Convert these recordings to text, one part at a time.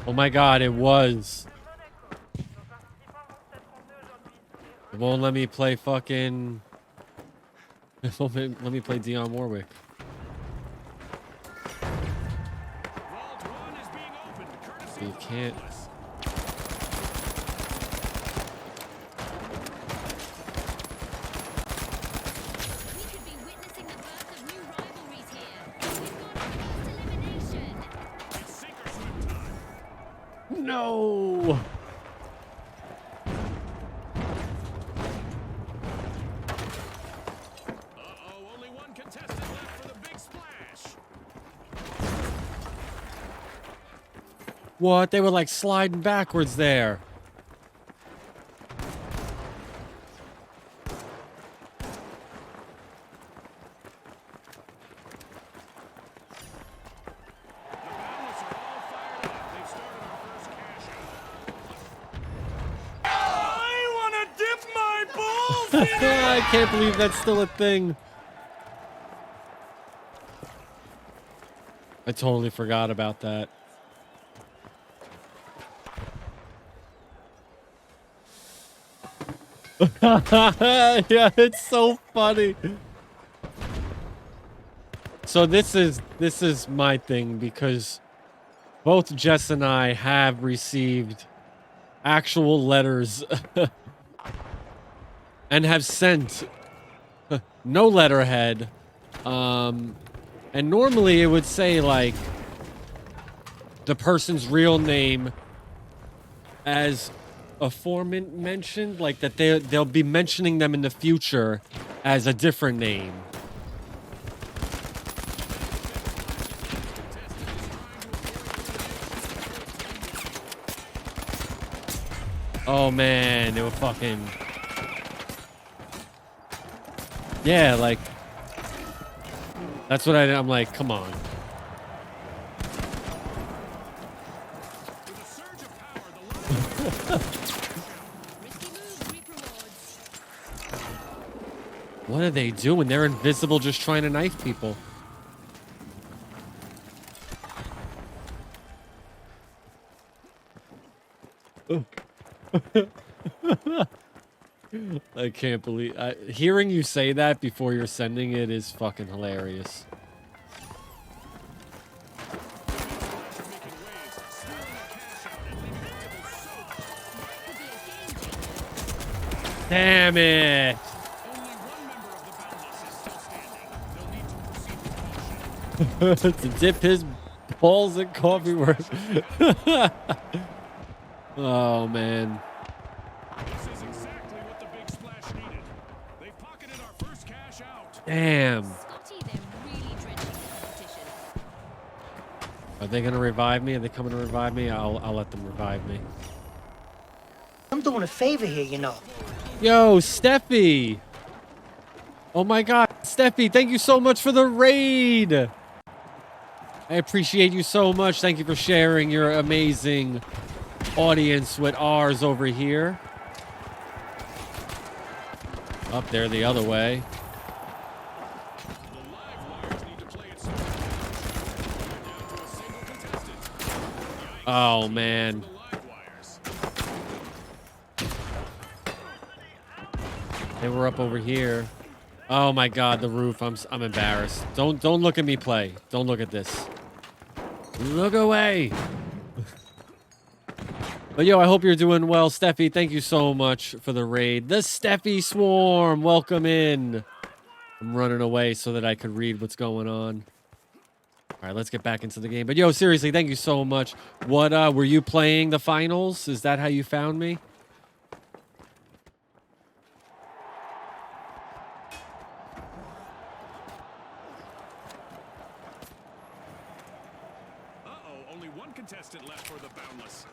Oh my god, it was. It won't let me play fucking... It won't let me play Dionne Warwick. You can't... No! Only one contestant left for the big splash. What? They were like sliding backwards there. I can't believe that's still a thing. I totally forgot about that. Yeah, it's so funny. So this is my thing because both Jess and I have received actual letters and have sent no letterhead. And normally it would say like the person's real name as aforementioned, like that they'll be mentioning them in the future as a different name. Oh man, they were fucking... Yeah, like... That's what I'm like, come on. What are they doing? They're invisible just trying to knife people. I can't believe... hearing you say that before you're sending it is fucking hilarious. Damn it! To dip his balls in coffee worth. Oh man. This is exactly what the big splash needed. They've pocketed our first cash out. Damn. Scotty, they're really drenching the competition. Are they gonna revive me? Are they coming to revive me? I'll let them revive me. I'm doing a favor here, you know. Yo, Steffi! Oh my god, Steffi, thank you so much for the raid! I appreciate you so much. Thank you for sharing your amazing audience with ours over here. Up there the other way. Oh man. They were up over here. Oh my god, the roof. I'm embarrassed. Don't look at me play. Don't look at this. Look away. But yo, I hope you're doing well, Steffi. Thank you so much for the raid. The Steffi Swarm, welcome in. I'm running away so that I could read what's going on. All right, let's get back into the game. But yo, seriously, thank you so much. What were you playing the finals? Is that how you found me? Only one contestant left for the Boundless.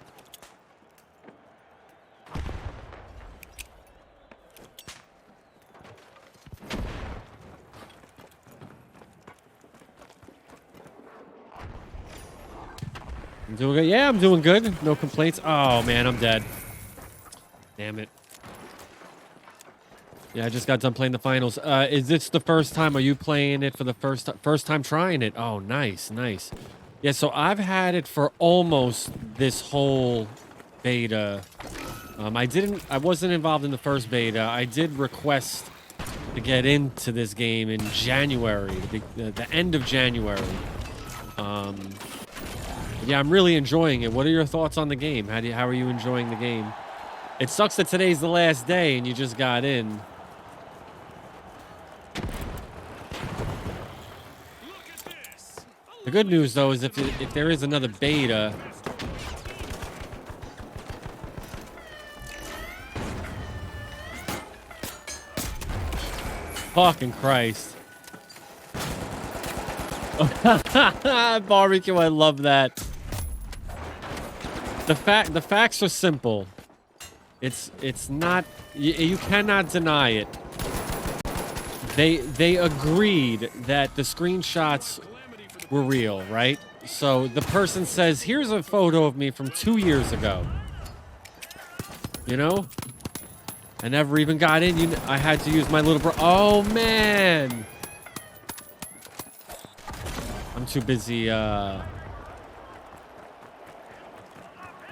I'm doing good. Yeah, I'm doing good. No complaints. Oh man, I'm dead. Damn it. Yeah, I just got done playing the finals. Is this the first time? Are you playing it for the first time trying it? Oh, nice, nice. Yeah, so I've had it for almost this whole beta. I wasn't involved in the first beta. I did request to get into this game in January, the end of January. Yeah, I'm really enjoying it. What are your thoughts on the game? How are you enjoying the game? It sucks that today's the last day and you just got in. Look at this. The good news though is if there is another beta, fucking Christ. Barbecue, I love that. The facts are simple. It's not, you cannot deny it. They agreed that the screenshots were real, right? So the person says, "Here's a photo of me from 2 years ago." You know? I never even got in. I had to use my little bro. Oh man. I'm too busy.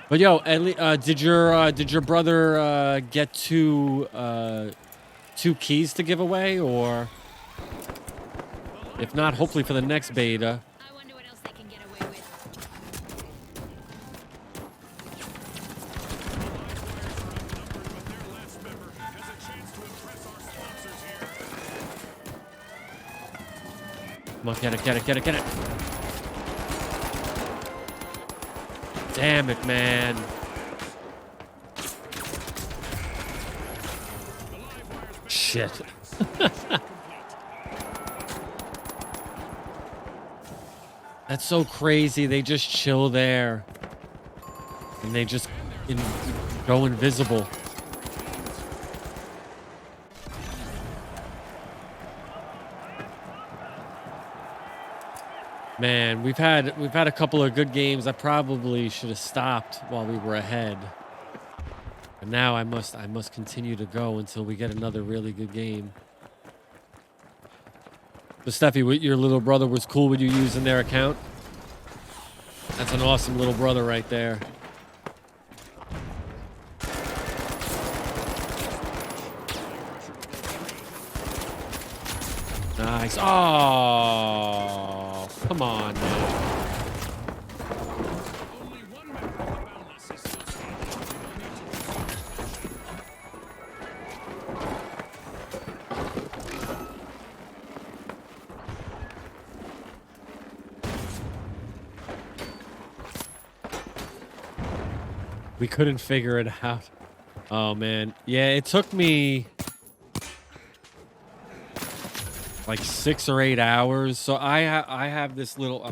But yo, did your brother get two keys to give away, or if not, hopefully for the next beta. I wonder what else they can get away with. Come on, get it. Damn it, man. Shit. That's so crazy. They just chill there. And they just go invisible. Man, we've had a couple of good games. I probably should have stopped while we were ahead. And now I must continue to go until we get another really good game. So Steffi, your little brother was cool with you using their account? That's an awesome little brother right there. Nice. Oh, come on, man. We couldn't figure it out. Oh man. Yeah, it took me like 6 or 8 hours. So I have this little,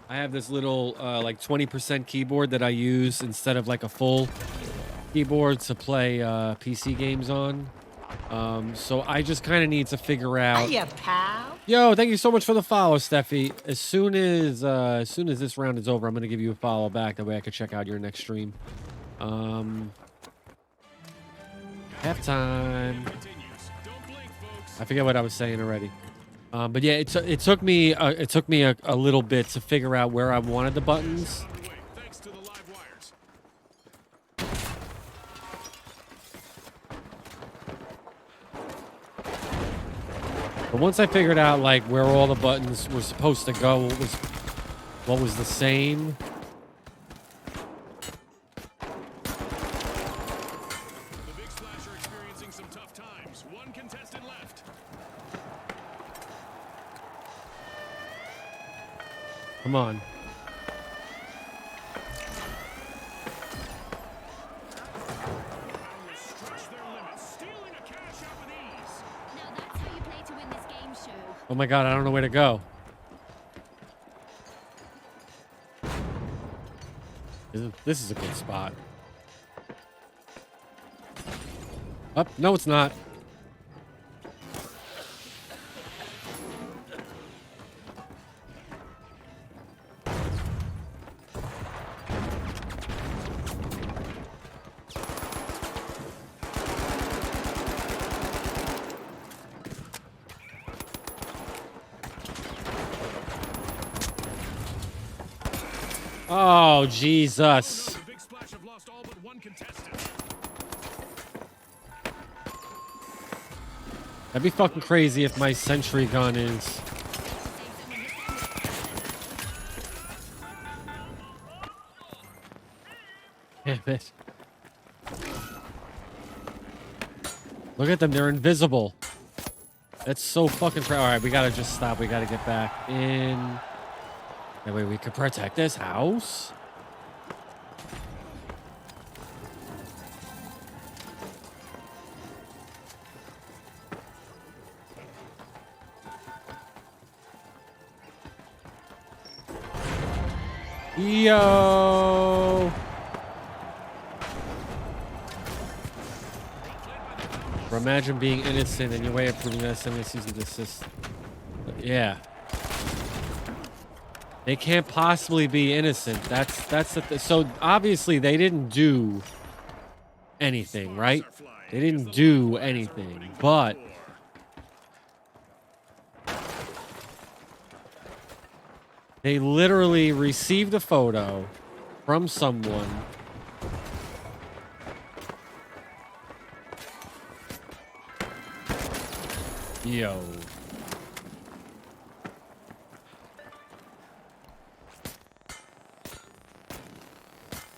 I have this little like 20% keyboard that I use instead of like a full keyboard to play PC games on. So I just kind of need to figure out. Hiya, pal. Yo, thank you so much for the follow, Steffi. As soon as this round is over, I'm gonna give you a follow back. That way I can check out your next stream. Halftime. I forget what I was saying already. But yeah, it took me a little bit to figure out where I wanted the buttons. But once I figured out like where all the buttons were supposed to go, what was the same. The Big Splash are experiencing some tough times. One contestant left. Come on. Stretch their limits, stealing a cash out with ease. Now that's how you play to win this game show. Oh my god, I don't know where to go. This is a good spot. Up? No, it's not. Oh, Jesus. The Big Splash have lost all but one contestant. That'd be fucking crazy if my sentry gun is... Damn it. Look at them, they're invisible. That's so fucking crazy. Alright, we gotta just stop. We gotta get back in. That way we can protect this house. Yo! Or imagine being innocent and your way of proving that somebody sees and desist. Yeah. They can't possibly be innocent. That's the so obviously they didn't do anything, right? They didn't do anything, but they literally received a photo from someone. Yo.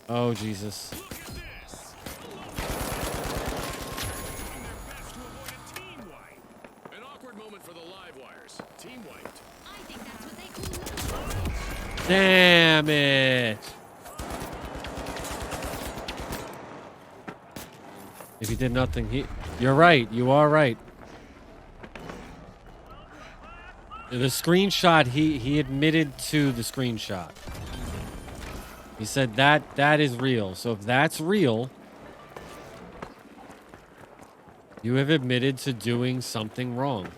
Oh, Jesus. Look at this. Best to avoid a team wipe. An awkward moment for the live wires. Team wiped. I think that's what they call Damn it. If he did nothing, you're right. You are right. The screenshot, he admitted to the screenshot. He said that is real. So if that's real, you have admitted to doing something wrong.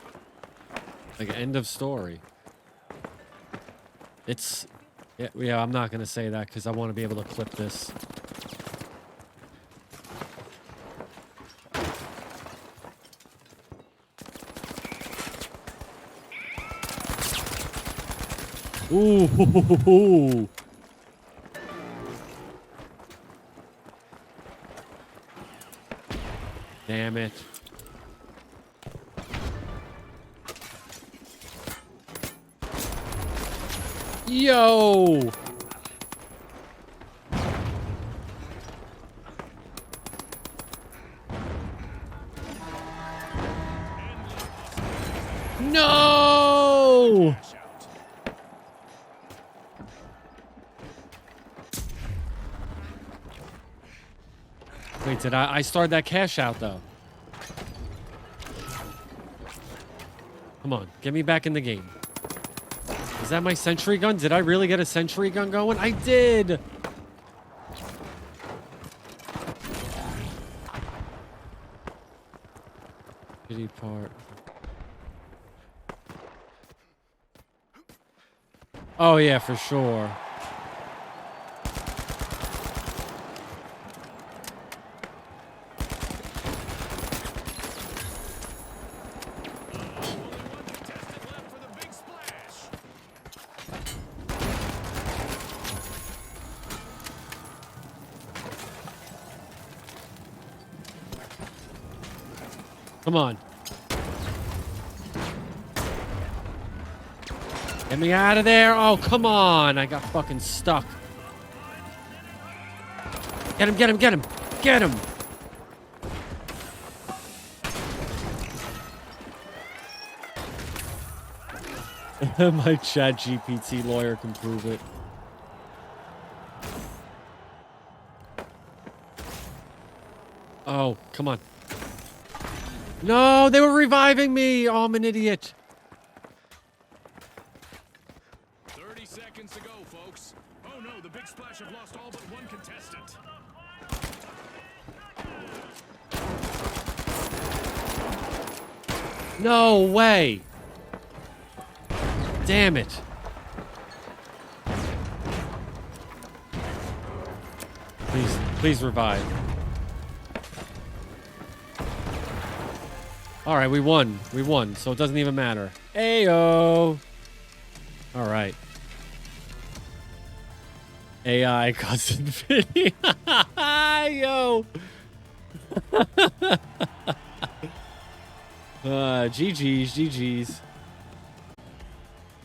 Like, end of story. It's... Yeah, I'm not going to say that because I want to be able to clip this. Ooh. Damn it. Yo! No! Wait, did I started that cash out though? Come on, get me back in the game. Is that my sentry gun? Did I really get a sentry gun going? I did! Shitty part. Oh yeah, for sure. Come on. Get me out of there. Oh, come on. I got fucking stuck. Get him, get him, get him. Get him. My chat GPT lawyer can prove it. Oh, come on. No, they were reviving me. Oh, I'm an idiot. 30 seconds to go, folks. Oh no, the Big Splash have lost all but one contestant. No way. Damn it. Please revive. All right, we won. We won, so it doesn't even matter. Ayo. All right. AI cousin video. Yo. GG's.